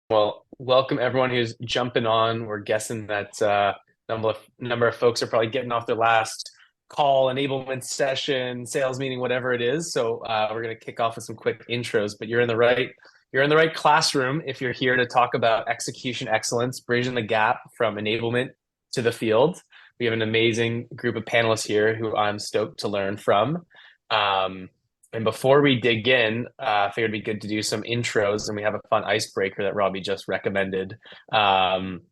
Well, welcome everyone who's jumping on. We're guessing that number of folks are probably getting off their last call, enablement session, sales meeting, whatever it is. So we're going to kick off with some quick intros. But you're in the right classroom if you're here to talk about execution excellence, bridging the gap from enablement to the field. We have an amazing group of panelists here who I'm stoked to learn from. Um, and before we dig in, I figured it'd be good to do some intros, and we have a fun icebreaker that Robbie just recommended. Um,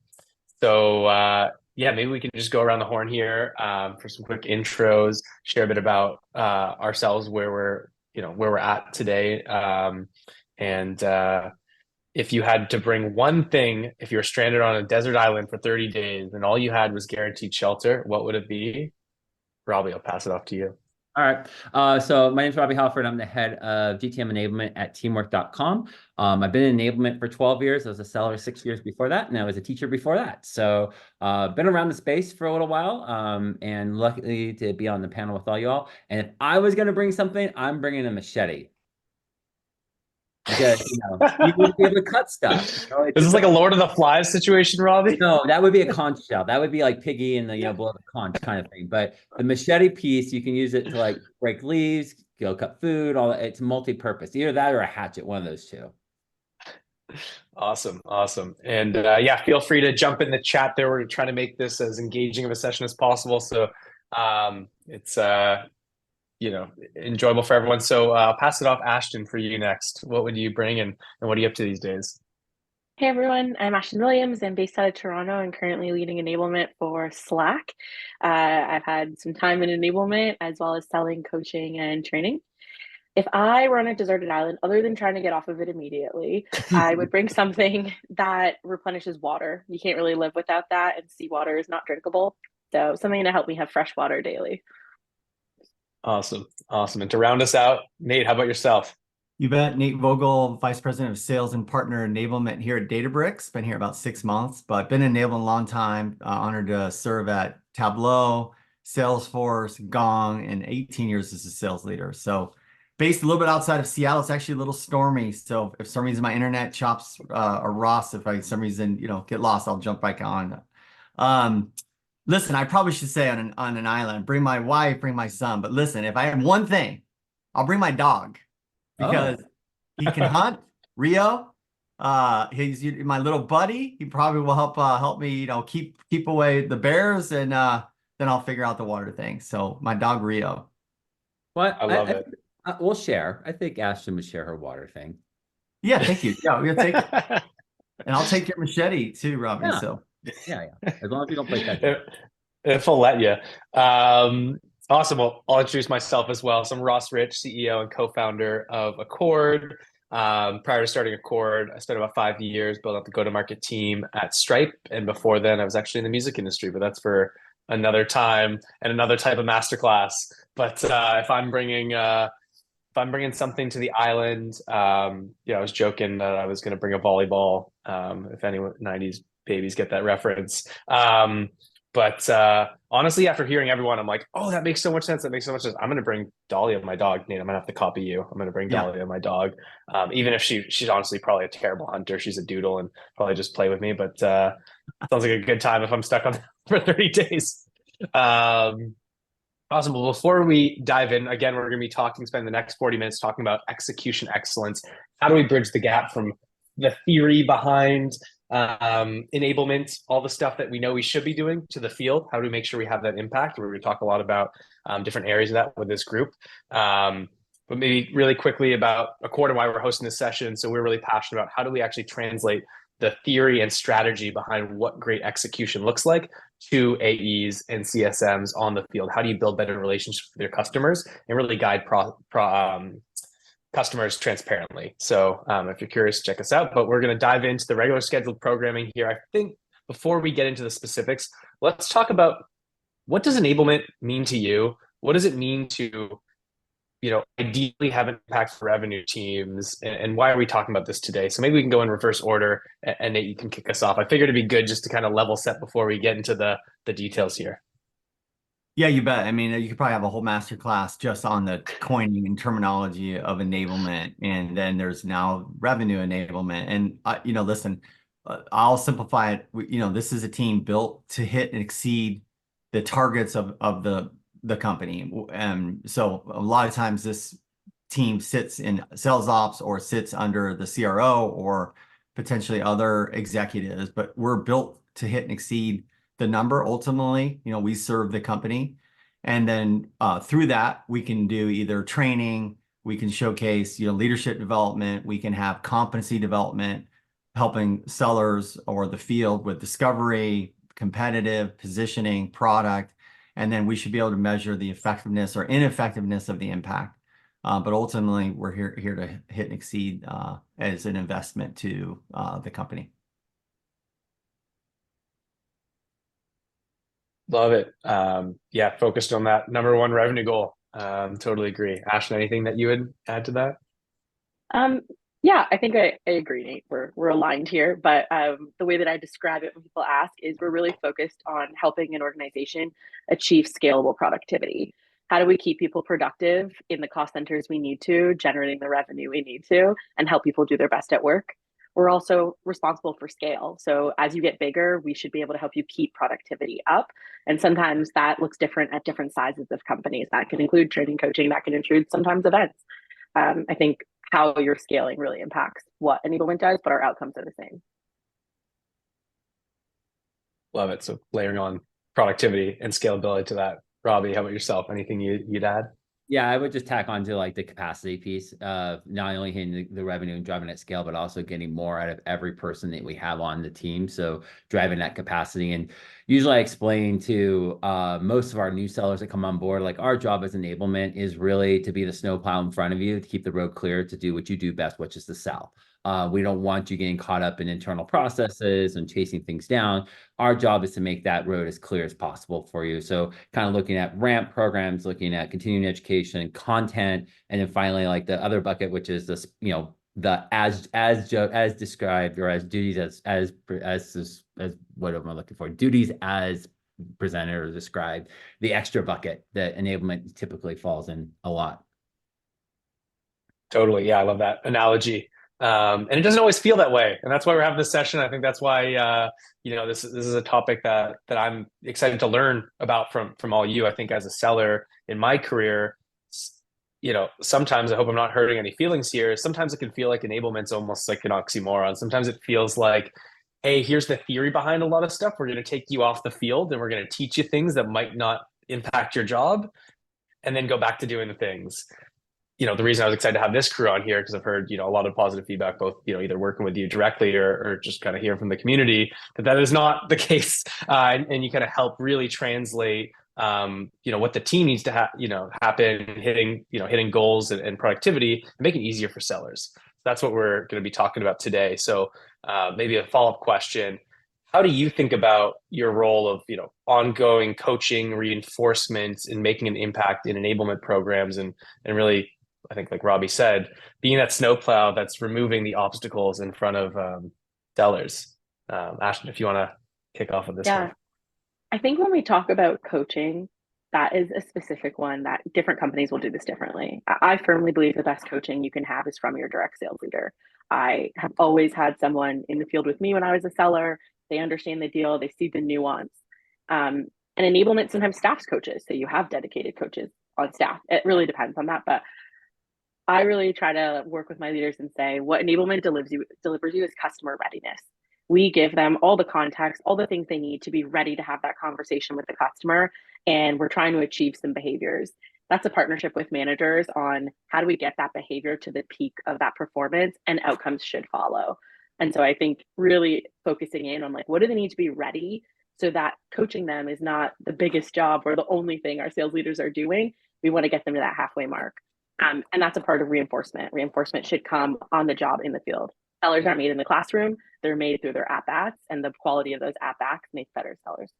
yeah, maybe we can just go around the horn here for some quick intros, share a bit about ourselves, where we're at today, and if you had to bring one thing, if you were stranded on a desert island for 30 days and all you had was guaranteed shelter, what would it be? Robbie, I'll pass it off to you. All right. So my name is Robbie Halford. I'm the head of GTM enablement at teamwork.com. I've been in enablement for 12 years. I was a seller 6 years before that, and I was a teacher before that. So been around the space for a little while, and lucky to be on the panel with all you all. And if I was going to bring something, I'm bringing a machete. Because, you would be able to cut stuff. Is this like a Lord of the Flies situation, Robbie? No, that would be a conch shell. That would be like Piggy and the blow the conch kind of thing. But the machete piece, you can use it to like break leaves, cut food. All that. It's multi-purpose. Either that or a hatchet. One of those two. Awesome. And yeah, feel free to jump in the chat there. We're trying to make this as engaging of a session as possible. So it's enjoyable for everyone. So I'll pass it off, Ashton, for you next. What would you bring and what are you up to these days? Hey everyone, I'm Ashton Williams. I'm based out of Toronto and currently leading enablement for Slack. I've had some time in enablement as well as selling, coaching, and training. If I were on a deserted island, other than trying to get off of it immediately, I would bring something that replenishes water. You can't really live without that, and seawater is not drinkable. So something to help me have fresh water daily. Awesome. And to round us out, Nate, how about yourself? You bet. Nate Vogel, Vice President of Sales and Partner Enablement here at Databricks. Been here about 6 months, but been enabling a long time. Honored to serve at Tableau, Salesforce, Gong, and 18 years as a sales leader. So based a little bit outside of Seattle, it's actually a little stormy. So if for some reason my internet chops or Ross, if I some reason get lost, I'll jump back on. Listen, I probably should say on an island, bring my wife, bring my son. But listen, if I have one thing, I'll bring my dog. Because he can hunt. Rio, he's my little buddy. He probably will help me, keep away the bears, and then I'll figure out the water thing. So my dog Rio. What? I love it. We'll share. I think Ashton would share her water thing. Yeah, thank you. Yeah, we're gonna take it. And I'll take your machete too, Robbie. Yeah. So Yeah. As long as you don't play that. If I'll let you. Awesome. Well, I'll introduce myself as well. So I'm Ross Rich, CEO and co-founder of Accord. Prior to starting Accord, I spent about 5 years building up the go-to-market team at Stripe. And before then, I was actually in the music industry, but that's for another time and another type of masterclass. But if I'm bringing something to the island, I was joking that I was going to bring a volleyball. If anyone 90s babies get that reference. But honestly, after hearing everyone, I'm like, oh, that makes so much sense. That makes so much sense. I'm going to bring Dahlia, my dog. Nate, I'm going to have to copy you. I'm going to bring Dahlia, my dog. Even if she's honestly probably a terrible hunter. She's a doodle and probably just play with me. But sounds like a good time if I'm stuck on for 30 days. Awesome. Well, before we dive in, again, we're going to be spend the next 40 minutes talking about execution excellence. How do we bridge the gap from the theory behind enablement, all the stuff that we know we should be doing to the field? How do we make sure we have that impact? We're going to talk a lot about different areas of that with this group. But maybe really quickly about Accord and why we're hosting this session. So we're really passionate about how do we actually translate the theory and strategy behind what great execution looks like to AEs and CSMs on the field. How do you build better relationships with your customers and really guide customers transparently? So if you're curious, check us out. But we're going to dive into the regular scheduled programming here. I think before we get into the specifics, let's talk about what does enablement mean to you? What does it mean to, ideally have an impact for revenue teams? And why are we talking about this today? So maybe we can go in reverse order, and Nate, you can kick us off. I figured it'd be good just to kind of level set before we get into the details here. Yeah, you bet. I mean, you could probably have a whole master class just on the coining and terminology of enablement. And then there's now revenue enablement. And, listen, I'll simplify it. This is a team built to hit and exceed the targets of the company. And so a lot of times this team sits in sales ops or sits under the CRO or potentially other executives, but we're built to hit and exceed the number. Ultimately, we serve the company. And then through that, we can do either training, we can showcase, leadership development, we can have competency development, helping sellers or the field with discovery, competitive positioning, product, and then we should be able to measure the effectiveness or ineffectiveness of the impact. But ultimately, we're here to hit and exceed as an investment to the company. Love it. Yeah, focused on that number one revenue goal. Totally agree. Ashton, anything that you would add to that? Yeah, I think I agree, Nate. We're aligned here, but the way that I describe it when people ask is we're really focused on helping an organization achieve scalable productivity. How do we keep people productive in the cost centers we need to, generating the revenue we need to, and help people do their best at work? We're also responsible for scale. So as you get bigger, we should be able to help you keep productivity up. And sometimes that looks different at different sizes of companies. That can include training, coaching, that can include sometimes events. I think how you're scaling really impacts what enablement does, but our outcomes are the same. Love it. So layering on productivity and scalability to that. Robbie, how about yourself? Anything you'd add? Yeah, I would just tack on to like the capacity piece of not only hitting the revenue and driving at scale, but also getting more out of every person that we have on the team. So driving that capacity. And usually I explain to most of our new sellers that come on board, like our job as enablement is really to be the snowplow in front of you, to keep the road clear, to do what you do best, which is to sell. We don't want you getting caught up in internal processes and chasing things down. Our job is to make that road as clear as possible for you. So kind of looking at ramp programs, looking at continuing education, content, and then finally like the other bucket, which is this, the as described or as duties as what am I looking for? Duties as presented or described, the extra bucket that enablement typically falls in a lot. Totally. Yeah, I love that analogy. And it doesn't always feel that way. And that's why we're having this session. I think that's why, this is a topic that I'm excited to learn about from all you. I think as a seller in my career, sometimes I hope I'm not hurting any feelings here. Sometimes it can feel like enablement's almost like an oxymoron. Sometimes it feels like, hey, here's the theory behind a lot of stuff. We're going to take you off the field and we're going to teach you things that might not impact your job and then go back to doing the things. The reason I was excited to have this crew on here, because I've heard, a lot of positive feedback, both, either working with you directly or just kind of hearing from the community, that is not the case. And you kind of help really translate, what the team needs to happen, hitting goals and productivity and make it easier for sellers. So that's what we're going to be talking about today. So maybe a follow-up question. How do you think about your role of, ongoing coaching, reinforcement, and making an impact in enablement programs and really, I think, like Robbie said, being that snowplow that's removing the obstacles in front of sellers? Ashton, if you want to kick off with this one. I think when we talk about coaching, that is a specific one that different companies will do this differently. I firmly believe the best coaching you can have is from your direct sales leader. I have always had someone in the field with me when I was a seller. They understand the deal, they see the nuance. And enablement sometimes staffs coaches, so you have dedicated coaches on staff. It really depends on that, but I really try to work with my leaders and say what enablement delivers you is customer readiness. We give them all the context, all the things they need to be ready to have that conversation with the customer. And we're trying to achieve some behaviors. That's a partnership with managers on how do we get that behavior to the peak of that performance, and outcomes should follow. And so I think really focusing in on like, what do they need to be ready, so that coaching them is not the biggest job or the only thing our sales leaders are doing. We want to get them to that halfway mark. And that's a part of reinforcement. Reinforcement should come on the job in the field. Sellers aren't made in the classroom. They're made through their at-bats, and the quality of those at-bats makes better sellers.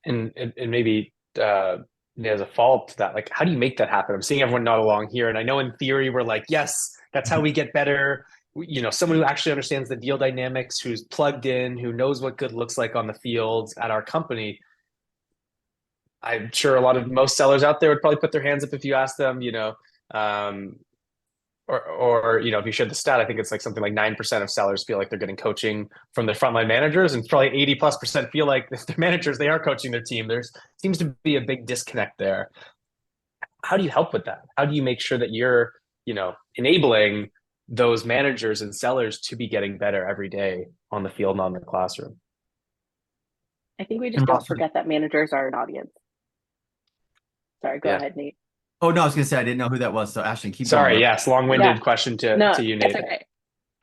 And maybe as a follow-up to that, like, how do you make that happen? I'm seeing everyone nod along here. And I know in theory, we're like, yes, that's how we get better. Someone who actually understands the deal dynamics, who's plugged in, who knows what good looks like on the field at our company. I'm sure most sellers out there would probably put their hands up if you ask them, um, or if you shared the stat, I think it's like something like 9% of sellers feel like they're getting coaching from their frontline managers, and probably 80+% feel like if they're managers, they are coaching their team. There seems to be a big disconnect there. How do you help with that? How do you make sure that you're, enabling those managers and sellers to be getting better every day on the field and on the classroom? I think we just don't forget that managers are an audience. Sorry, go ahead, Nate. Oh, no, I was going to say, I didn't know who that was. So Ashton, keep Sorry, going. yes, long-winded question to you, Nate. It's okay.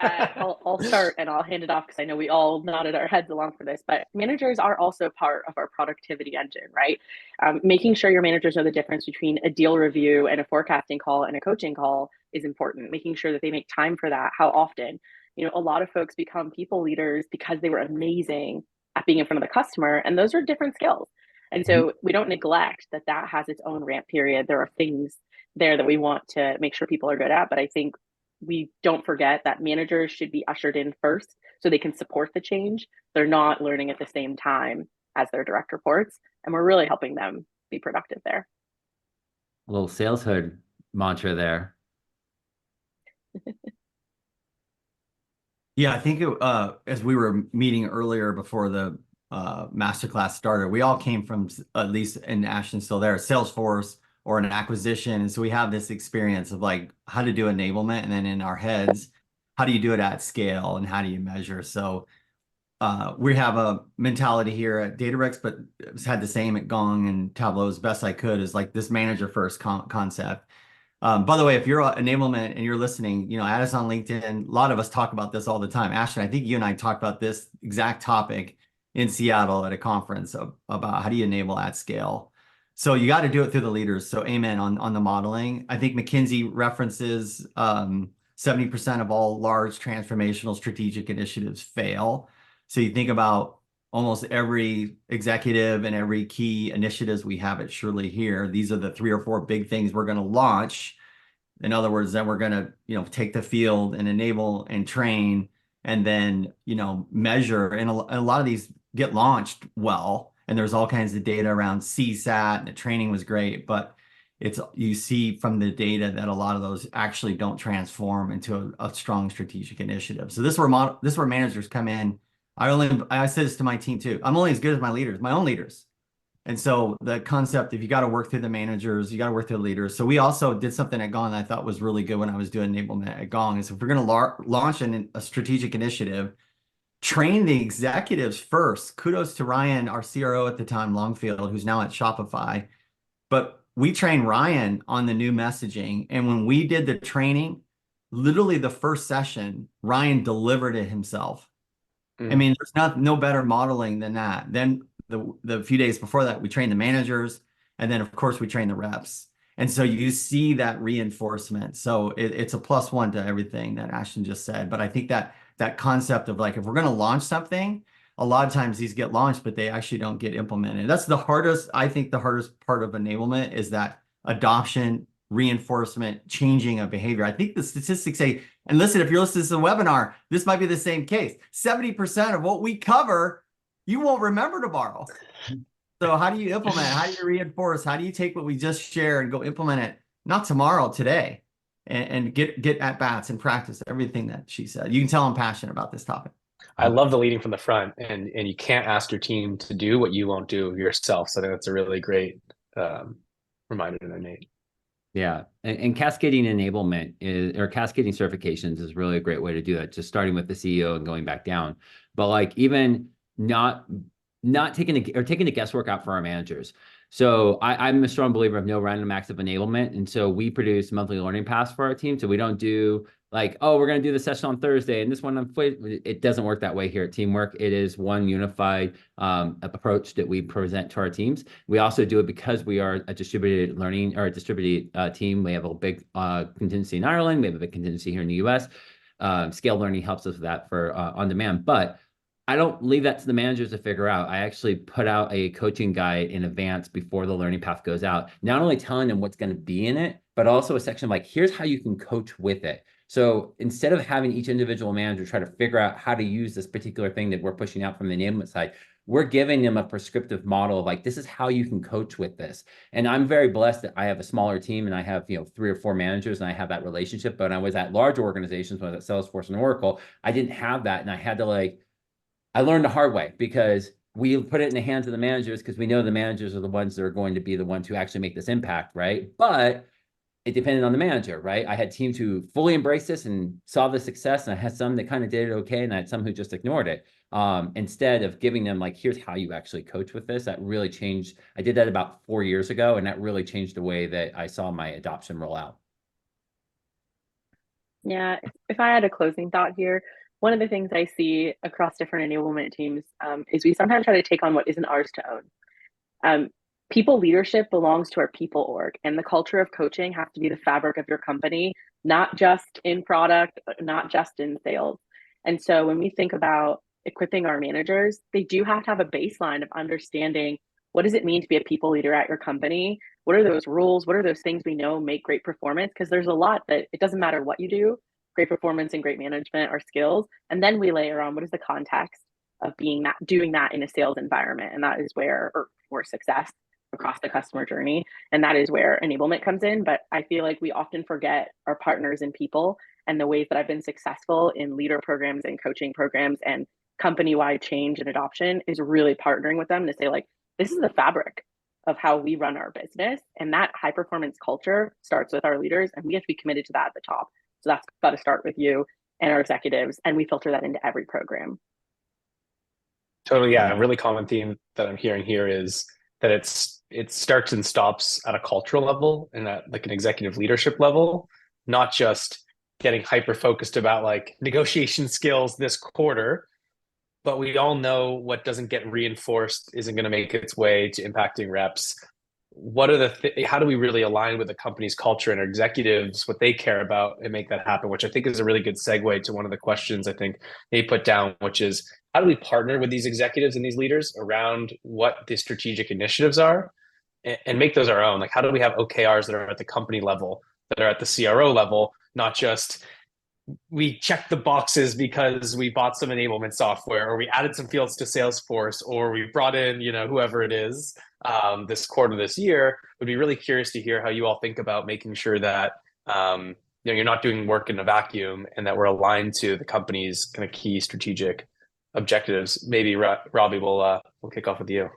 I'll start and I'll hand it off because I know we all nodded our heads along for this, but managers are also part of our productivity engine, right? Making sure your managers know the difference between a deal review and a forecasting call and a coaching call is important. Making sure that they make time for that. How often? A lot of folks become people leaders because they were amazing at being in front of the customer, and those are different skills. And so we don't neglect that has its own ramp period. There are things there that we want to make sure people are good at, but I think we don't forget that managers should be ushered in first so they can support the change. They're not learning at the same time as their direct reports, and we're really helping them be productive there. A little saleshood mantra there. Yeah, I think as we were meeting earlier before the masterclass started, we all came from, at least in Ashton's still there, Salesforce or an acquisition. And so we have this experience of like how to do enablement, and then in our heads, how do you do it at scale and how do you measure? So we have a mentality here at Databricks, but it's had the same at Gong and Tableau as best I could, is like this manager first concept. By the way, if you're enablement and you're listening, add us on LinkedIn. A lot of us talk about this all the time. Ashton, I think you and I talked about this exact topic in Seattle at a conference about how do you enable at scale. So you got to do it through the leaders. So amen on the modeling. I think McKinsey references 70% of all large transformational strategic initiatives fail. So you think about almost every executive and every key initiatives we have at Surely here. These are the 3 or 4 big things we're going to launch. In other words, then we're going to, take the field and enable and train and then, measure. And a lot of these get launched well. And there's all kinds of data around CSAT, and the training was great, but you see from the data that a lot of those actually don't transform into a strong strategic initiative. So this is where managers come in. I say this to my team too. I'm only as good as my leaders, my own leaders. And so the concept, if you got to work through the managers, you got to work through the leaders. So we also did something at Gong that I thought was really good when I was doing enablement at Gong. Is if we're going to launch a strategic initiative, train the executives first. Kudos to Ryan, our CRO at the time, Longfield, who's now at Shopify. But we trained Ryan on the new messaging. And when we did the training, literally the first session, Ryan delivered it himself. I mean, there's no better modeling than that. Then the few days before that, we trained the managers. And then, of course, we trained the reps. And so you see that reinforcement. So it's a +1 to everything that Ashton just said. But I think that concept of like, if we're going to launch something, a lot of times these get launched, but they actually don't get implemented. That's I think the hardest part of enablement is that adoption, reinforcement, changing of behavior. I think the statistics say, and listen, if you're listening to the webinar, this might be the same case. 70% of what we cover, you won't remember tomorrow. So how do you implement? How do you reinforce? How do you take what we just shared and go implement it? Not tomorrow, today, and get at bats and practice everything that she said. You can tell I'm passionate about this topic. I love the leading from the front, and you can't ask your team to do what you won't do yourself. So I think that's a really great reminder to Nate. Yeah, and cascading enablement or cascading certifications is really a great way to do it. Just starting with the CEO and going back down, but like even not taking the guesswork out for our managers. So I'm a strong believer of no random acts of enablement, and so we produce monthly learning paths for our team. So we don't do like, oh, we're going to do the session on Thursday and this one on Friday. It doesn't work that way here at Teamwork. It is one unified approach that we present to our teams. We also do it because we are a distributed learning or a distributed team. We have a big contingency in Ireland. We have a big contingency here in the US. Scale learning helps us with that for on demand, but I don't leave that to the managers to figure out. I actually put out a coaching guide in advance before the learning path goes out, not only telling them what's going to be in it, but also a section like, here's how you can coach with it. So instead of having each individual manager try to figure out how to use this particular thing that we're pushing out from the enablement side, we're giving them a prescriptive model of like, this is how you can coach with this. And I'm very blessed that I have a smaller team and I have, 3 or 4 managers and I have that relationship. But when I was at large organizations, when I was at Salesforce and Oracle, I didn't have that. And I had to I learned the hard way because we put it in the hands of the managers because we know the managers are the ones that are going to be the ones who actually make this impact, right? But it depended on the manager, right? I had teams who fully embraced this and saw the success, and I had some that kind of did it okay, and I had some who just ignored it. Instead of giving them like, here's how you actually coach with this, that really changed. I did that about 4 years ago, and that really changed the way that I saw my adoption roll out. Yeah, if I had a closing thought here, one of the things I see across different enablement teams is we sometimes try to take on what isn't ours to own. People leadership belongs to our people org, and the culture of coaching has to be the fabric of your company, not just in product, not just in sales. And so when we think about equipping our managers, they do have to have a baseline of understanding what does it mean to be a people leader at your company? What are those rules? What are those things we know make great performance? Because there's a lot that it doesn't matter what you do, great performance and great management are skills. And then we layer on what is the context of doing that in a sales environment. And that is where, or for success across the customer journey. And that is where enablement comes in. But I feel like we often forget our partners and people, and the ways that I've been successful in leader programs and coaching programs and company-wide change and adoption is really partnering with them to say, like, this is the fabric of how we run our business. And that high performance culture starts with our leaders, and we have to be committed to that at the top. So that's got to start with you and our executives. And we filter that into every program. Totally. Yeah. A really common theme that I'm hearing here is that it starts and stops at a cultural level and at like an executive leadership level, not just getting hyper focused about like negotiation skills this quarter, but we all know what doesn't get reinforced isn't going to make its way to impacting reps. What are how do we really align with the company's culture and our executives, what they care about, and make that happen? Which I think is a really good segue to one of the questions I think they put down, which is how do we partner with these executives and these leaders around what the strategic initiatives are and make those our own? Like, how do we have OKRs that are at the company level, that are at the CRO level, not just we checked the boxes because we bought some enablement software, or we added some fields to Salesforce, or we brought in, whoever it is this quarter, this year. Would be really curious to hear how you all think about making sure that you're not doing work in a vacuum and that we're aligned to the company's kind of key strategic objectives. Maybe Robbie, we'll kick off with you.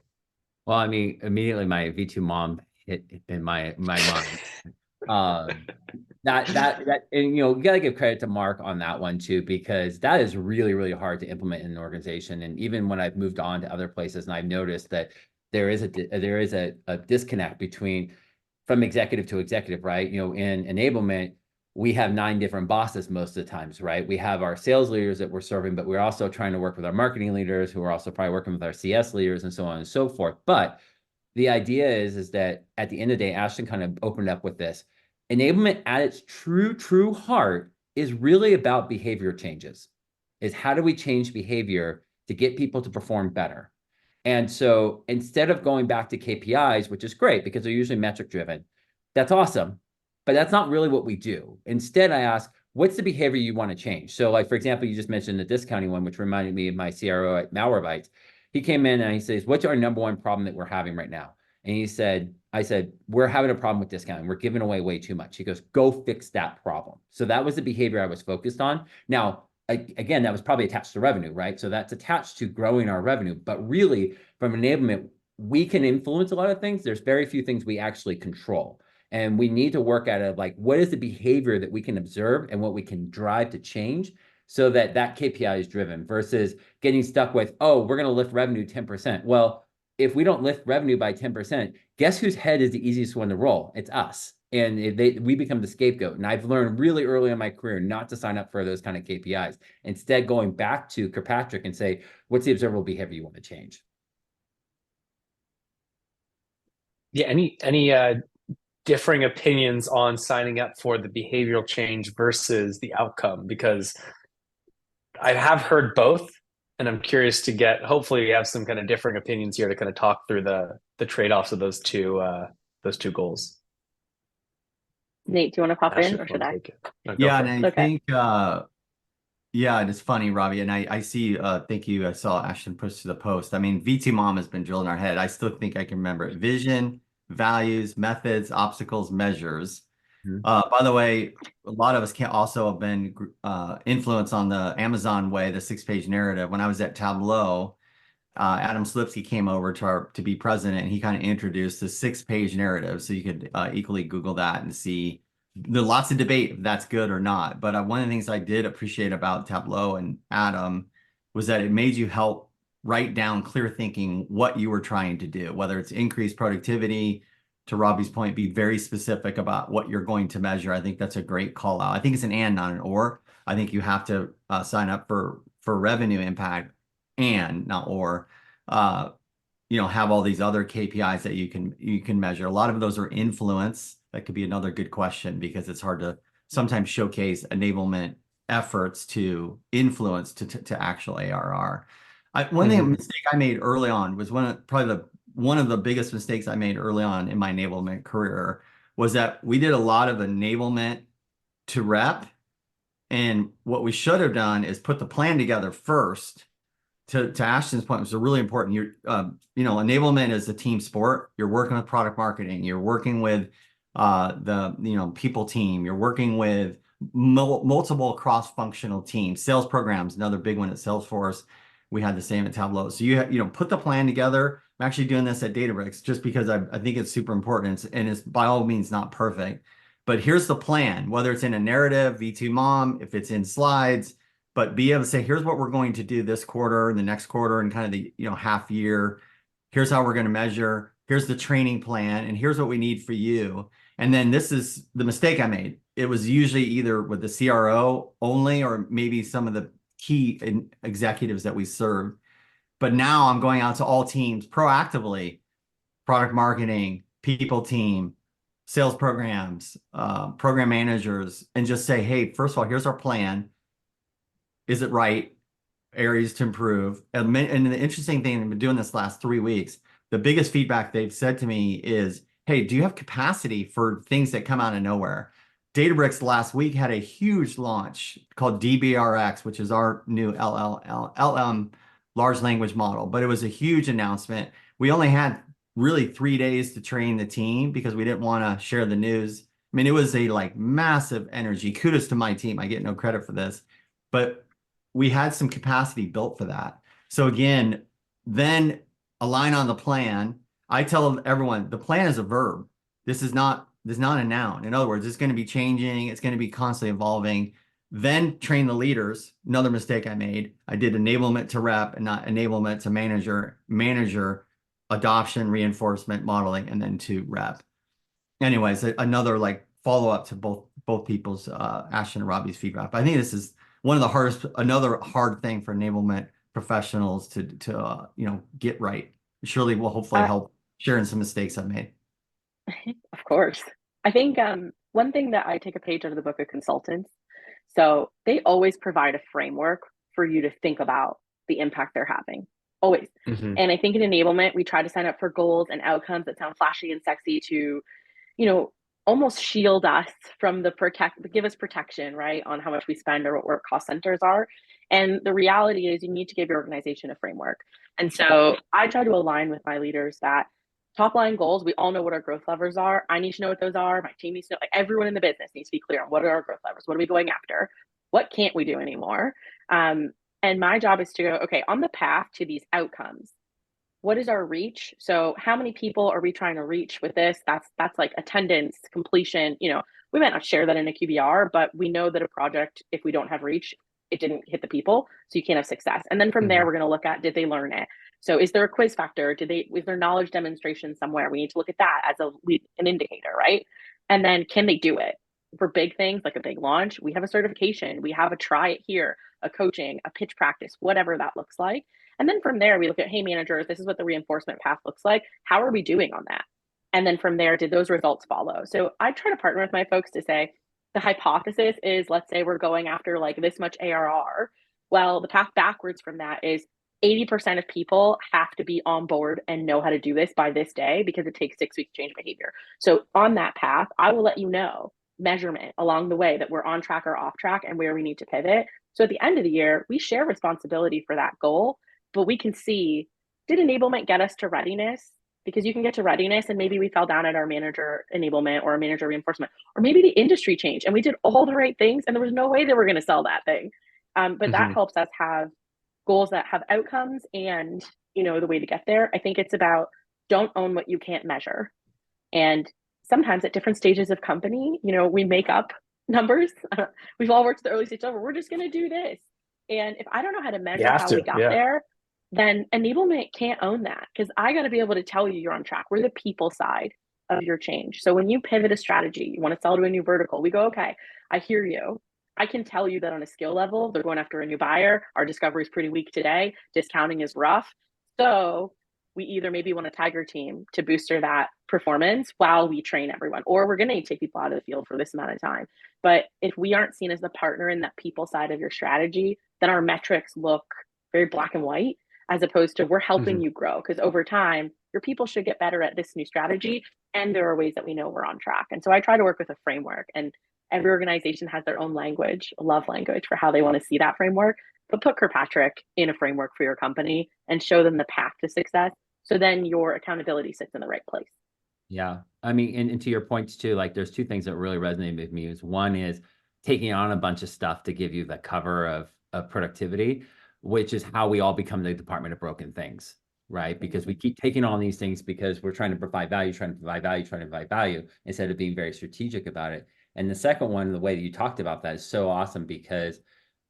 Well, I mean, immediately my V2 mom hit in my mind. And you gotta give credit to Mark on that one too, because that is really, really hard to implement in an organization. And even when I've moved on to other places, and I've noticed that there is a disconnect from executive to executive, right? In enablement, we have 9 different bosses most of the times, right? We have our sales leaders that we're serving, but we're also trying to work with our marketing leaders, who are also probably working with our CS leaders, and so on and so forth. But the idea is that at the end of the day, Ashton kind of opened up with this. Enablement at its true heart is really about behavior changes. Is how do we change behavior to get people to perform better? And so instead of going back to KPIs, which is great because they're usually metric driven, that's awesome, but that's not really what we do. Instead, I ask, what's the behavior you want to change? So like, for example, you just mentioned the discounting one, which reminded me of my CRO at Malwarebytes. He came in and he says, what's our number one problem that we're having right now? And I said, we're having a problem with discounting. We're giving away way too much. He goes, go fix that problem. So that was the behavior I was focused on. Now, again, that was probably attached to revenue, right? So that's attached to growing our revenue. But really, from enablement, we can influence a lot of things. There's very few things we actually control. And we need to work at it like, what is the behavior that we can observe and what we can drive to change so that KPI is driven versus getting stuck with, oh, we're going to lift revenue 10%. Well, if we don't lift revenue by 10%, guess whose head is the easiest one to roll? It's us. And we become the scapegoat. And I've learned really early in my career not to sign up for those kind of KPIs. Instead, going back to Kirkpatrick and say, what's the observable behavior you want to change? Yeah, any differing opinions on signing up for the behavioral change versus the outcome? Because I have heard both, and I'm curious to hopefully we have some kind of differing opinions here to kind of talk through the trade-offs of those two goals. Nate, do you want to pop in, or should I? Yeah, and I think Yeah, and it's funny, Robbie, and I see, thank you. I saw Ashton push to the post. I mean, VT Mom has been drilled in our head. I still think I can remember it. Vision, values, methods, obstacles, measures. Mhm. By the way, a lot of us can also have been influenced on the Amazon way, the 6-page narrative. When I was at Tableau, Adam Slipsky came over to be president, and he kind of introduced the 6-page narrative. So you could equally Google that and see. There's lots of debate if that's good or not. But one of the things I did appreciate about Tableau and Adam was that it made you help write down clear thinking what you were trying to do, whether it's increase productivity. To Robbie's point, be very specific about what you're going to measure. I think that's a great call out. I think it's an and, not an or. I think you have to sign up for revenue impact and not or. uh, have all these other KPIs that you can measure. A lot of those are influence. That could be another good question, because it's hard to sometimes showcase enablement efforts to influence to actual ARR. One thing, mistake I made early on was one of the biggest mistakes I made early on in my enablement career was that we did a lot of enablement to rep. And what we should have done is put the plan together first. To Ashton's point, was really important. Enablement is a team sport. You're working with product marketing. You're working with the people team. You're working with multiple cross-functional teams. Sales programs, another big one at Salesforce. We had the same at Tableau. So you put the plan together. I'm actually doing this at Databricks just because I think it's super important, and it's by all means not perfect. But here's the plan, whether it's in a narrative, V2 Mom, if it's in slides, but be able to say, here's what we're going to do this quarter and the next quarter and kind of the half year. Here's how we're going to measure. Here's the training plan, and here's what we need for you. And then this is the mistake I made. It was usually either with the CRO only, or maybe some of the key executives that we serve. But now I'm going out to all teams proactively, product marketing, people team, sales programs, program managers, and just say, hey, first of all, here's our plan. Is it right? Areas to improve. And the interesting thing, I've been doing this last 3 weeks, the biggest feedback they've said to me is, hey, do you have capacity for things that come out of nowhere? Databricks last week had a huge launch called DBRX, which is our new LLM large language model, but it was a huge announcement. We only had really 3 days to train the team because we didn't want to share the news. I mean, it was a massive energy. Kudos to my team. I get no credit for this, but we had some capacity built for that. So again, then align on the plan. I tell everyone the plan is a verb. This is not a noun. In other words, it's going to be changing. It's going to be constantly evolving. Then train the leaders. Another mistake I made. I did enablement to rep and not enablement to manager, adoption, reinforcement, modeling, and then to rep. Anyways, another follow up to both people's Ashton and Robbie's feedback. But I think this is another hard thing for enablement professionals to get right. Surely will hopefully help sharing some mistakes I've made. Of course. I think one thing that I take a page out of the book of consultants. So they always provide a framework for you to think about the impact they're having. Always. And I think in enablement, we try to sign up for goals and outcomes that sound flashy and sexy to, almost shield us from give us protection, right, on how much we spend or what cost centers are. And the reality is you need to give your organization a framework. And so I try to align with my leaders that top line goals, we all know what our growth levers are. I need to know what those are. My team needs to know, everyone in the business needs to be clear on what are our growth levers? What are we going after? What can't we do anymore? And my job is to go, okay, on the path to these outcomes, what is our reach? So how many people are we trying to reach with this? That's like attendance, completion. We might not share that in a QBR, but we know that a project, if we don't have reach, it didn't hit the people, so you can't have success. And then from there, we're going to look at, did they learn it? So is there a quiz factor? Is there knowledge demonstration somewhere? We need to look at that as an indicator, right? And then can they do it? For big things like a big launch, we have a certification, we have a try it here, a coaching, a pitch practice, whatever that looks like. And then from there, we look at, hey, managers, this is what the reinforcement path looks like. How are we doing on that? And then from there, did those results follow? So I try to partner with my folks to say, the hypothesis is, let's say we're going after this much ARR. Well, the path backwards from that is 80% of people have to be on board and know how to do this by this day because it takes 6 weeks to change behavior. So on that path, I will let you know measurement along the way that we're on track or off track and where we need to pivot. So at the end of the year, we share responsibility for that goal, but we can see, did enablement get us to readiness? Because you can get to readiness and maybe we fell down at our manager enablement or manager reinforcement, or maybe the industry changed and we did all the right things and there was no way they were going to sell that thing. But that helps us have goals that have outcomes and, you know, the way to get there. I think it's about don't own what you can't measure. And sometimes at different stages of company, you know, we make up numbers. We've all worked the early stage over. We're just going to do this. And if I don't know how to measure how we got there, then enablement can't own that, because I got to be able to tell you you're on track. We're the people side of your change. So when you pivot a strategy, you want to sell to a new vertical, we go, okay, I hear you. I can tell you that on a skill level, they're going after a new buyer. Our discovery is pretty weak today. Discounting is rough. So we either maybe want a tiger team to booster that performance while we train everyone, or we're going to take people out of the field for this amount of time. But if we aren't seen as the partner in that people side of your strategy, then our metrics look very black and white, as opposed to we're helping you grow. Because over time, your people should get better at this new strategy. And there are ways that we know we're on track. And so I try to work with a framework, and every organization has their own language, love language for how they want to see that framework. But put Kirkpatrick in a framework for your company and show them the path to success. So then your accountability sits in the right place. Yeah. I mean, and to your points too, like there's two things that really resonate with me. One is taking on a bunch of stuff to give you the cover of productivity, which is how we all become the department of broken things, right? Because we keep taking on these things because we're trying to provide value, instead of being very strategic about it. And the second one, the way that you talked about that is so awesome, because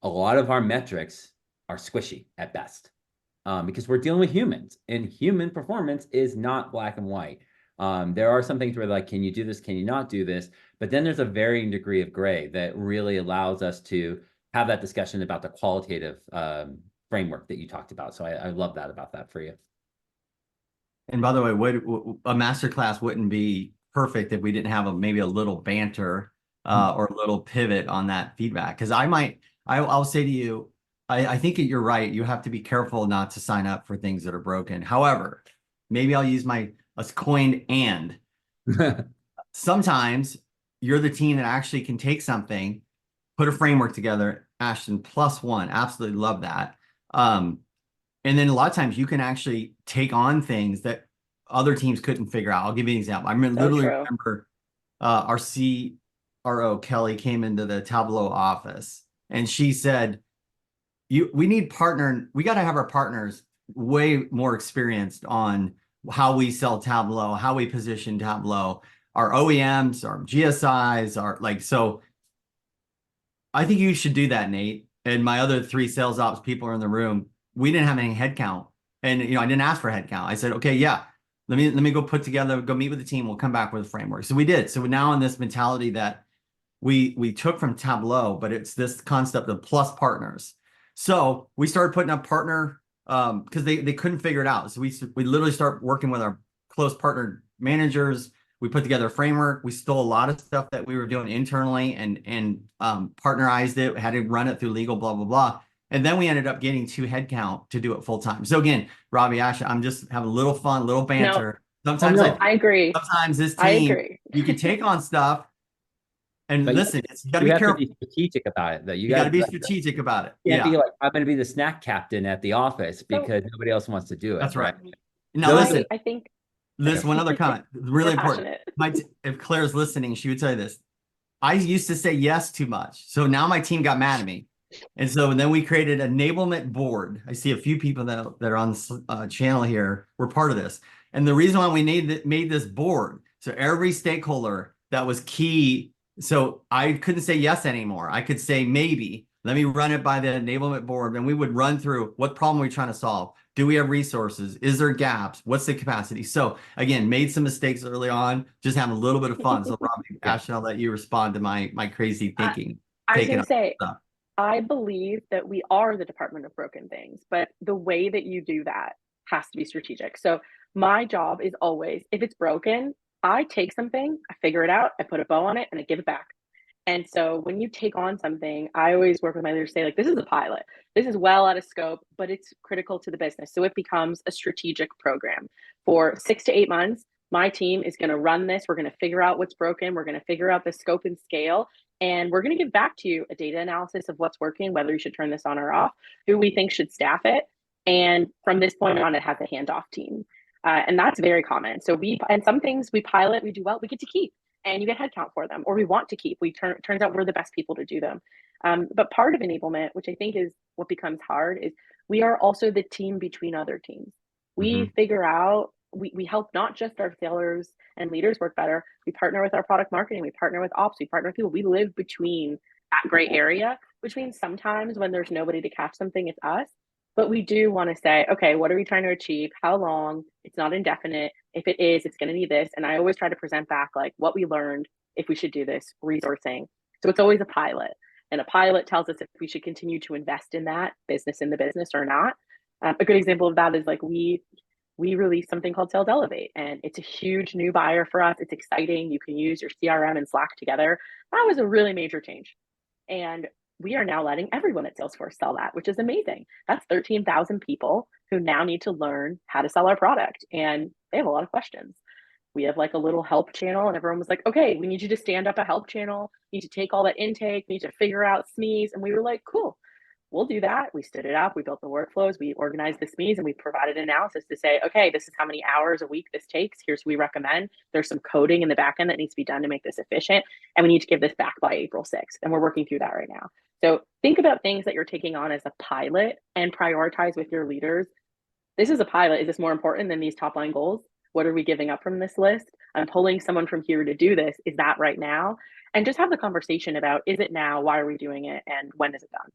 a lot of our metrics are squishy at best, because we're dealing with humans, and human performance is not black and white. There are some things where like, can you do this? Can you not do this? But then there's a varying degree of gray that really allows us to have that discussion about the qualitative framework that you talked about. So I love that about that for you. And by the way, a masterclass wouldn't be perfect if we didn't have maybe a little banter or a little pivot on that feedback. Because I'll say to you, I think you're right. You have to be careful not to sign up for things that are broken. However, maybe I'll use a coined and. Sometimes you're the team that actually can take something, put a framework together, Ashton, +1, absolutely love that. And then a lot of times you can actually take on things that other teams couldn't figure out. I'll give you an example. I remember our CRO, Kelly, came into the Tableau office and she said, we got to have our partners way more experienced on how we sell Tableau, how we position Tableau, our OEMs, our GSIs, so I think you should do that, Nate. And my other 3 sales ops people are in the room. We didn't have any headcount, and I didn't ask for headcount. I said, okay, yeah, let me go meet with the team. We'll come back with a framework. So we did. So we're now in this mentality that we took from Tableau, but it's this concept of plus partners. So we started putting up partner because they couldn't figure it out. So we literally start working with our close partner managers. We put together a framework. We stole a lot of stuff that we were doing internally and partnerized it, had to run it through legal, blah, blah, blah. And then we ended up getting 2 headcount to do it full time. So again, Robbie, Ash, I'm just having a little fun, little banter. Sometimes I agree. Sometimes this team, you can take on stuff. And but listen, you got to be careful. To be strategic about it, though. You got to be strategic about it. You can't be like, I'm going to be the snack captain at the office because nobody else wants to do it. That's right. Now, listen, I think. Listen, one other comment, really important. If Claire's listening, she would tell you this. I used to say yes too much. So now my team got mad at me. And so then we created an enablement board. I see a few people that are on the channel here. We're part of this. And the reason why we made this board, so every stakeholder that was key. So I couldn't say yes anymore. I could say maybe. Let me run it by the enablement board. And we would run through what problem are we trying to solve? Do we have resources? Is there gaps? What's the capacity? So again, made some mistakes early on, just having a little bit of fun. So Robbie, Ashton, I'll let you respond to my crazy thinking. I was going to say, I believe that we are the department of broken things, but the way that you do that has to be strategic. So my job is always, if it's broken, I take something, I figure it out, I put a bow on it, and I give it back. And so when you take on something, I always work with my leaders to say, like, this is a pilot. This is well out of scope, but it's critical to the business. So it becomes a strategic program for 6 to 8 months. my team is going to run this. We're going to figure out what's broken. We're going to figure out the scope and scale. And we're going to give back to you a data analysis of what's working, whether you should turn this on or off, who we think should staff it. And from this point on, it has a handoff team. And that's very common. So and some things we pilot, we do well, we get to keep, and you get headcount for them, or we want to keep. Turns out we're the best people to do them. But part of enablement, which I think is what becomes hard, is we are also the team between other teams. We figure out, we help not just our sellers and leaders work better. We partner with our product marketing, we partner with ops, we partner with people. We live between that gray area, which means sometimes when there's nobody to catch something, it's us. But we do want to say, okay, what are we trying to achieve? How long? It's not indefinite. If it is, it's going to need this. And I always try to present back like what we learned, if we should do this, resourcing. So it's always a pilot. And a pilot tells us if we should continue to invest in that business in the business or not. A good example of that is like we released something called Sales Elevate, and it's a huge new buyer for us. It's exciting. You can use your CRM and Slack together. That was a really major change. And we are now letting everyone at Salesforce sell that, which is amazing. That's 13,000 people who now need to learn how to sell our product. And they have a lot of questions. We have like a little help channel, and everyone was like, okay, we need you to stand up a help channel, need to take all that intake, need to figure out SMEs. And we were like, cool, we'll do that. We stood it up, we built the workflows, we organized the SMEs, and we provided analysis to say, okay, this is how many hours a week this takes. Here's what we recommend. There's some coding in the back end that needs to be done to make this efficient. And we need to give this back by April 6th. And we're working through that right now. So think about things that you're taking on as a pilot and prioritize with your leaders. This is a pilot. Is this more important than these top line goals? What are we giving up from this list? I'm pulling someone from here to do this. Is that right now? And just have the conversation about, is it now? Why are we doing it? And when is it done?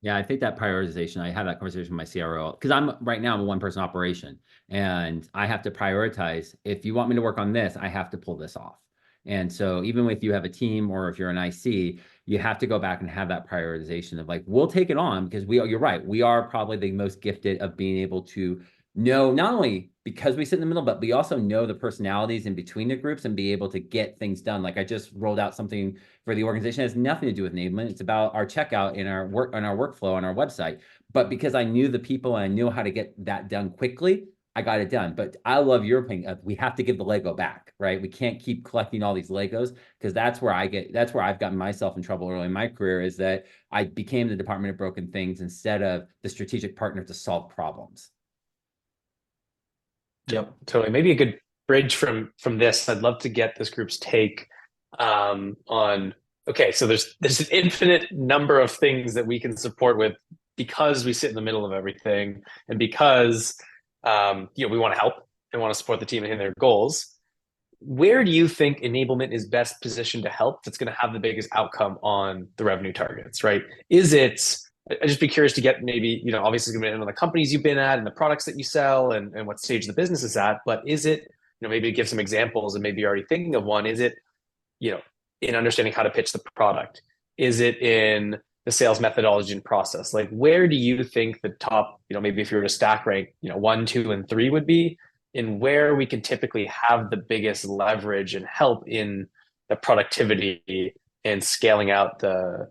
Yeah, I think that prioritization, I have that conversation with my CRO because I'm a one-person operation and I have to prioritize. If you want me to work on this, I have to pull this off. And so even if you have a team or if you're an IC, you have to go back and have that prioritization of like, we'll take it on because you're right. We are probably the most gifted of being able to know, not only because we sit in the middle, but we also know the personalities in between the groups and be able to get things done. Like I just rolled out something for the organization. It has nothing to do with enablement. It's about our checkout in our workflow on our website. But because I knew the people and I knew how to get that done quickly, I got it done. But I love your opinion of we have to give the Lego back, right? We can't keep collecting all these Legos because that's where I've gotten myself in trouble early in my career, is that I became the department of broken things instead of the strategic partner to solve problems. Yep, totally. Maybe a good bridge from this. I'd love to get this group's take on, okay, so there's an infinite number of things that we can support with because we sit in the middle of everything and because we want to help and want to support the team in their goals. Where do you think enablement is best positioned to help that's going to have the biggest outcome on the revenue targets, right? I'd just be curious to get maybe, obviously it's going to be in the companies you've been at and the products that you sell and what stage the business is at, but is it, maybe give some examples and maybe you're already thinking of one. Is it, in understanding how to pitch the product? Is it in the sales methodology and process? Like, where do you think the top, maybe if you were to stack rank, 1, 2, and 3 would be, and where we can typically have the biggest leverage and help in the productivity and scaling out our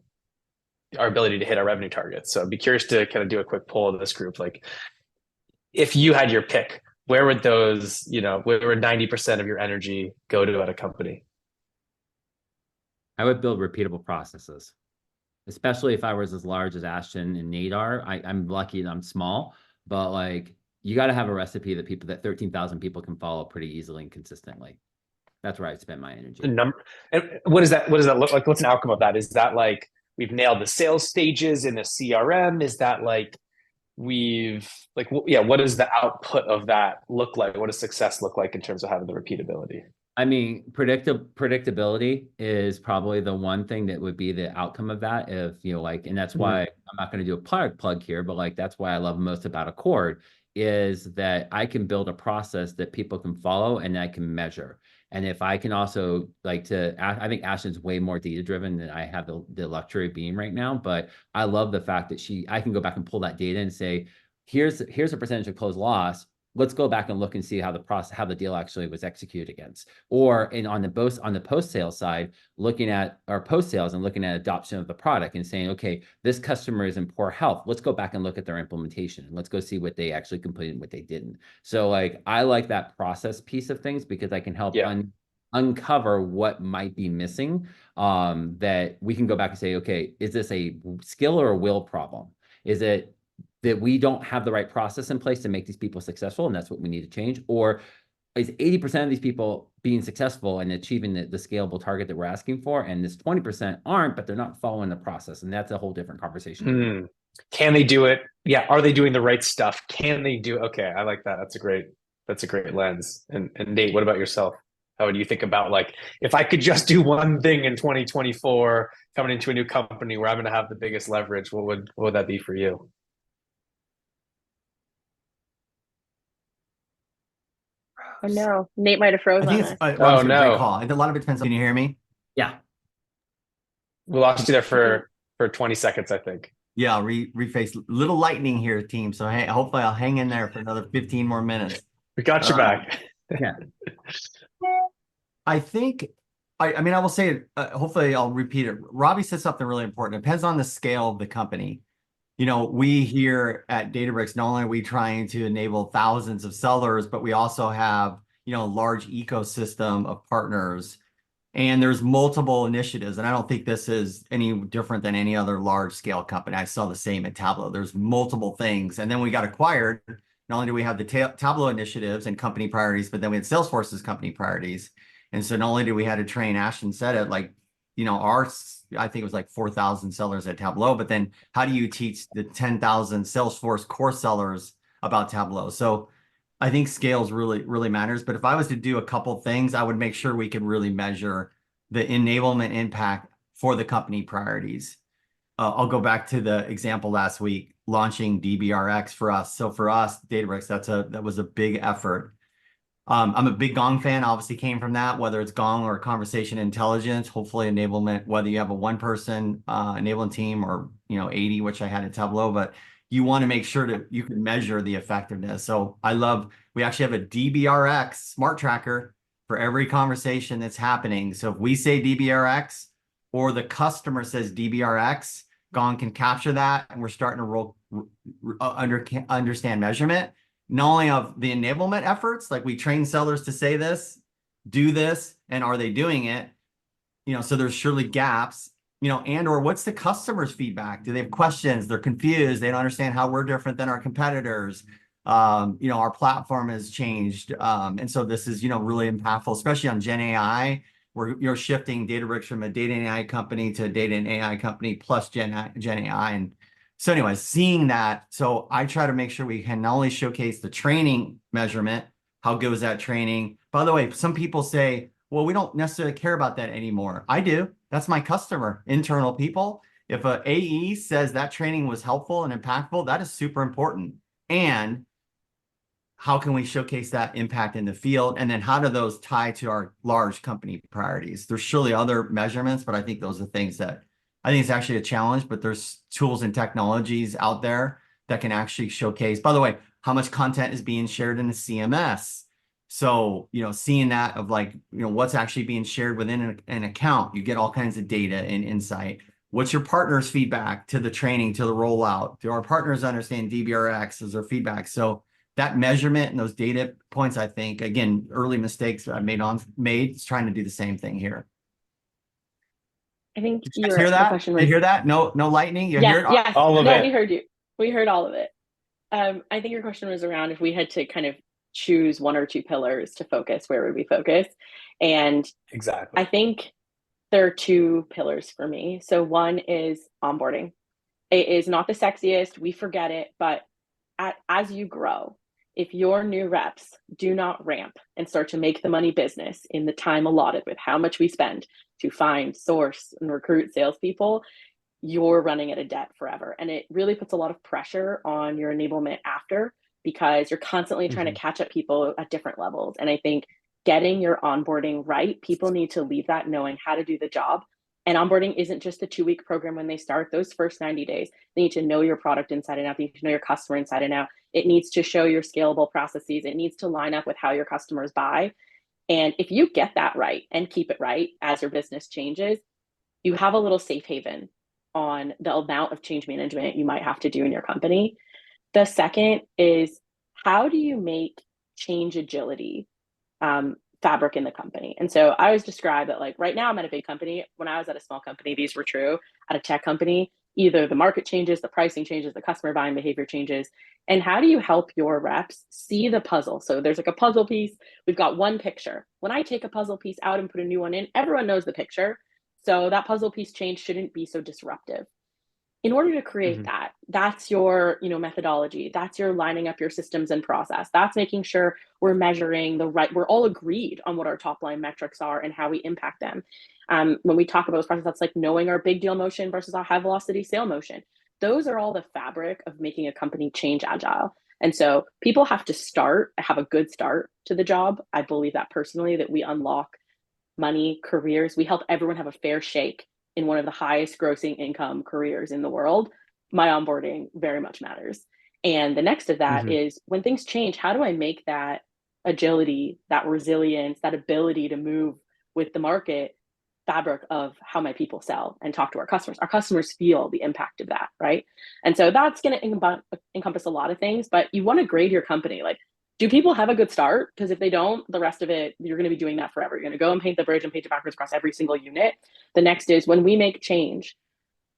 ability to hit our revenue targets? So I'd be curious to kind of do a quick poll of this group. Like, if you had your pick, where would those, where would 90% of your energy go to at a company? I would build repeatable processes, especially if I was as large as Ashton and Nate are. I'm lucky that I'm small, but like, you got to have a recipe that 13,000 people can follow pretty easily and consistently. That's where I'd spend my energy. And what does that look like? What's an outcome of that? Is that like we've nailed the sales stages in the CRM? Is that like what does the output of that look like? What does success look like in terms of having the repeatability? I mean, predictability is probably the one thing that would be the outcome of that. And that's why I'm not going to do a product plug here, but like, that's why I love most about Accord is that I can build a process that people can follow and I can measure. And if I can also I think Ashton's way more data driven than I have the luxury of being right now, but I love the fact that I can go back and pull that data and say, here's a percentage of closed loss. let's go back and look and see how the deal actually was executed against. Or on the post sales side, looking at our post sales and looking at adoption of the product and saying, okay, this customer is in poor health. Let's go back and look at their implementation. Let's go see what they actually completed and what they didn't. So like, I like that process piece of things because I can help uncover what might be missing, that we can go back and say, okay, is this a skill or a will problem? Is it that we don't have the right process in place to make these people successful, and that's what we need to change? Or is 80% of these people being successful and achieving the scalable target that we're asking for, and this 20% aren't, but they're not following the process, and that's a whole different conversation. Can they do it? Yeah. Are they doing the right stuff? Can they do? Okay, I like that. That's a great lens. And Nate, what about yourself? How do you think about, like, if I could just do one thing in 2024 coming into a new company where I'm going to have the biggest leverage, what would that be for you? Oh no, Nate might have frozen. I think it's us. well, great call. A lot of it depends. Can you hear me? Yeah. We lost you there for 20 seconds, I think. Yeah, I'll reface. Little lightning here, team. So hey, hopefully I'll hang in there for another 15 more minutes. We got you back. Yeah. I think, I mean, I will say it, hopefully I'll repeat it. Robbie said something really important. It depends on the scale of the company. You know, we here at Databricks, not only are we trying to enable thousands of sellers, but we also have, you know, a large ecosystem of partners, and there's multiple initiatives. And I don't think this is any different than any other large scale company. I saw the same at Tableau. There's multiple things. And then we got acquired. Not only do we have the Tableau initiatives and company priorities, but then we had Salesforce's company priorities. And so not only do we had to train, Ashton said it, like, you know, I think it was like 4,000 sellers at Tableau, but then how do you teach the 10,000 Salesforce core sellers about Tableau? So I think scales really matters. But if I was to do a couple things, I would make sure we could really measure the enablement impact for the company priorities. I'll go back to the example last week, launching DBRX for us. So for us, Databricks, that was a big effort. I'm a big Gong fan, obviously came from that, whether it's Gong or conversation intelligence, hopefully enablement, whether you have a one-person enablement team or, you know, 80, which I had at Tableau, but you want to make sure that you can measure the effectiveness. So we actually have a DBRX smart tracker for every conversation that's happening. So if we say DBRX or the customer says DBRX, Gong can capture that, and we're starting to understand measurement. Not only of the enablement efforts, like we train sellers to say this, do this, and are they doing it? You know, so there's surely gaps, you know, and or what's the customer's feedback? Do they have questions? They're confused. They don't understand how we're different than our competitors. You know, our platform has changed. And so this is, you know, really impactful, especially on Gen AI, where you're shifting Databricks from a data and AI company to a data and AI company plus Gen AI. And so anyways, seeing that, so I try to make sure we can not only showcase the training measurement, how good was that training? By the way, some people say, well, we don't necessarily care about that anymore. I do. That's my customer, internal people. If a AE says that training was helpful and impactful, that is super important. And how can we showcase that impact in the field? And then how do those tie to our large company priorities? There's surely other measurements, but I think those are things that I think it's actually a challenge, but there's tools and technologies out there that can actually showcase, by the way, how much content is being shared in the CMS. So, you know, seeing that of like, you know, what's actually being shared within an account, you get all kinds of data and insight. What's your partner's feedback to the training, to the rollout? Do our partners understand DBRX as their feedback? So that measurement and those data points, I think, again, early mistakes that I made is trying to do the same thing here. I think you hear that? question was, you hear that? No lightning. You hear it? Yes, all of it. We heard you. We heard all of it. I think your question was around if we had to kind of choose one or two pillars to focus, where would we focus? And exactly, I think there are two pillars for me. So one is onboarding. It is not the sexiest. We forget it, but as you grow, if your new reps do not ramp and start to make the money business in the time allotted with how much we spend to find, source, and recruit salespeople, you're running at a debt forever. And it really puts a lot of pressure on your enablement after, because you're constantly trying to catch up people at different levels. And I think getting your onboarding right, people need to leave that knowing how to do the job, And onboarding isn't just a 2-week program when they start. Those first 90 days, they need to know your product inside and out. They need to know your customer inside and out. It needs to show your scalable processes. It needs to line up with how your customers buy. And if you get that right and keep it right as your business changes, you have a little safe haven on the amount of change management you might have to do in your company. The second is, how do you make change agility fabric in the company? And so I always describe that, like, right now I'm at a big company. When I was at a small company, these were true. At a tech company, either the market changes, the pricing changes, the customer buying behavior changes. And how do you help your reps see the puzzle? So there's like a puzzle piece. We've got one picture. When I take a puzzle piece out and put a new one in, everyone knows the picture. So that puzzle piece change shouldn't be so disruptive. In order to create that, that's your, methodology. That's your lining up your systems and process. That's making sure we're measuring we're all agreed on what our top line metrics are and how we impact them. When we talk about those processes, that's like knowing our big deal motion versus our high velocity sale motion. Those are all the fabric of making a company change agile. And so people have to have a good start to the job. I believe that personally, that we unlock money, careers. We help everyone have a fair shake in one of the highest grossing income careers in the world. My onboarding very much matters. And the next of that is, when things change, how do I make that agility, that resilience, that ability to move with the market fabric of how my people sell and talk to our customers? Our customers feel the impact of that, right? And so that's going to encompass a lot of things, but you want to grade your company. Like, do people have a good start? Because if they don't, the rest of it, you're going to be doing that forever. You're going to go and paint the bridge and paint it backwards across every single unit. The next is, when we make change,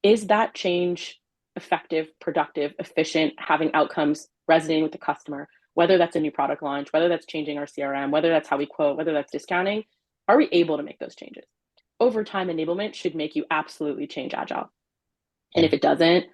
is that change effective, productive, efficient, having outcomes resonating with the customer? Whether that's a new product launch, whether that's changing our CRM, whether that's how we quote, whether that's discounting, are we able to make those changes? Over time, enablement should make you absolutely change agile. And if it doesn't,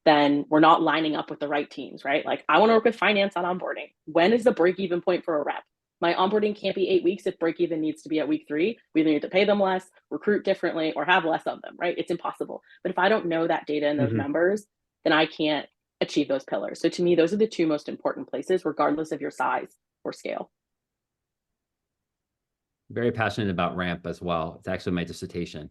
then we're not lining up with the right teams, right? Like, I want to work with finance on onboarding. When is the break-even point for a rep? My onboarding can't be 8 weeks if break-even needs to be at week 3. We either need to pay them less, recruit differently, or have less of them, right? It's impossible. But if I don't know that data and those numbers, then I can't achieve those pillars. So to me, those are the two most important places, regardless of your size or scale. Very passionate about ramp as well. It's actually my dissertation.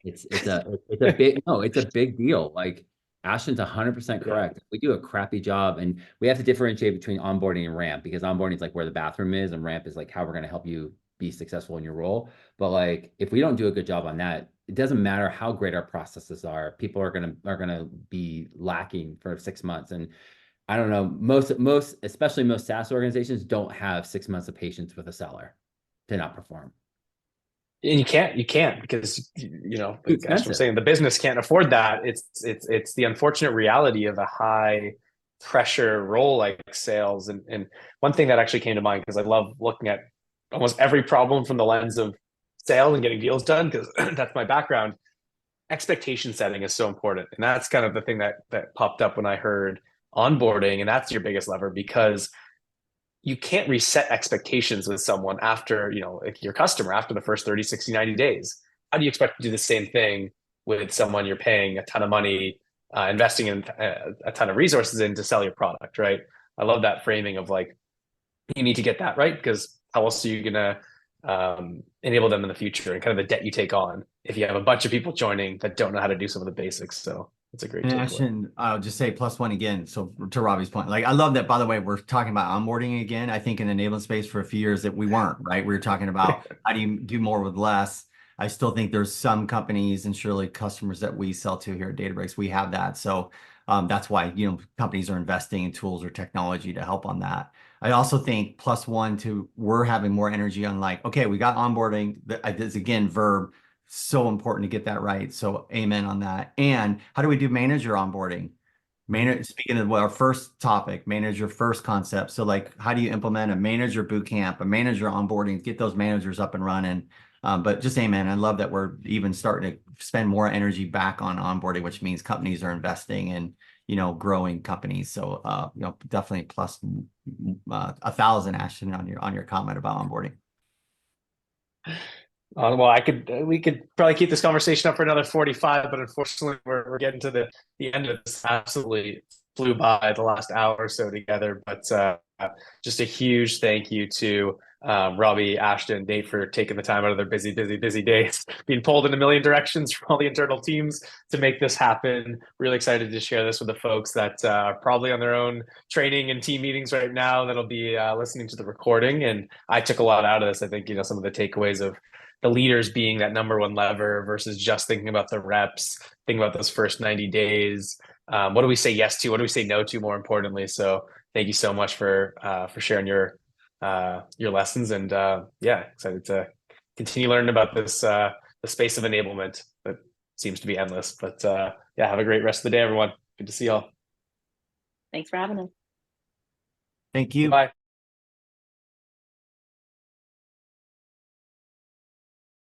It's a big deal. Like, Ashton's 100% correct. We do a crappy job, and we have to differentiate between onboarding and ramp, because onboarding is like where the bathroom is, and ramp is like how we're going to help you be successful in your role. But like, if we don't do a good job on that, it doesn't matter how great our processes are. People are gonna be lacking for 6 months. And I don't know, especially most SaaS organizations don't have 6 months of patience with a seller to not perform. And you can't because, as I'm saying, the business can't afford that. It's the unfortunate reality of a high pressure role like sales. And one thing that actually came to mind, because I love looking at almost every problem from the lens of sales and getting deals done, because that's my background. Expectation setting is so important. And that's kind of the thing that popped up when I heard onboarding. And that's your biggest lever, because you can't reset expectations with someone after, like your customer, after the first 30, 60, 90 days. How do you expect to do the same thing with someone you're paying a ton of money, investing in a ton of resources in to sell your product, right? I love that framing of like, you need to get that right, because how else are you going to enable them in the future, and kind of the debt you take on if you have a bunch of people joining that don't know how to do some of the basics. So it's a great takeaway. I'll just say +1 again. So to Robbie's point, like, I love that, by the way, we're talking about onboarding again. I think in the enablement space for a few years that we weren't, right? We were talking about how do you do more with less. I still think there's some companies, and surely customers that we sell to here at Databricks, we have that. So that's why, companies are investing in tools or technology to help on that. I also think +1 to, we're having more energy on like, okay, we got onboarding. This again, verb, so important to get that right. So amen on that. And how do we do manager onboarding? Speaking of our first topic, manager first concept. So like, how do you implement a manager boot camp, a manager onboarding, get those managers up and running? But just amen. I love that we're even starting to spend more energy back on onboarding, which means companies are investing in, growing companies. So, definitely +1,000, Ashton, on your comment about onboarding. Well, we could probably keep this conversation up for another 45, but unfortunately we're getting to the end of this. Absolutely flew by the last hour or so together, but just a huge thank you to Robbie, Ashton, Nate for taking the time out of their busy days, being pulled in a million directions from all the internal teams to make this happen. Really excited to share this with the folks that are probably on their own training and team meetings right now that'll be listening to the recording. And I took a lot out of this. I think, some of the takeaways of the leaders being that number one lever versus just thinking about the reps, thinking about those first 90 days. What do we say yes to? What do we say no to, more importantly? So thank you so much for sharing your lessons, and excited to continue learning about this the space of enablement that seems to be endless. But have a great rest of the day, everyone. Good to see y'all. Thanks for having us. Thank you. Bye.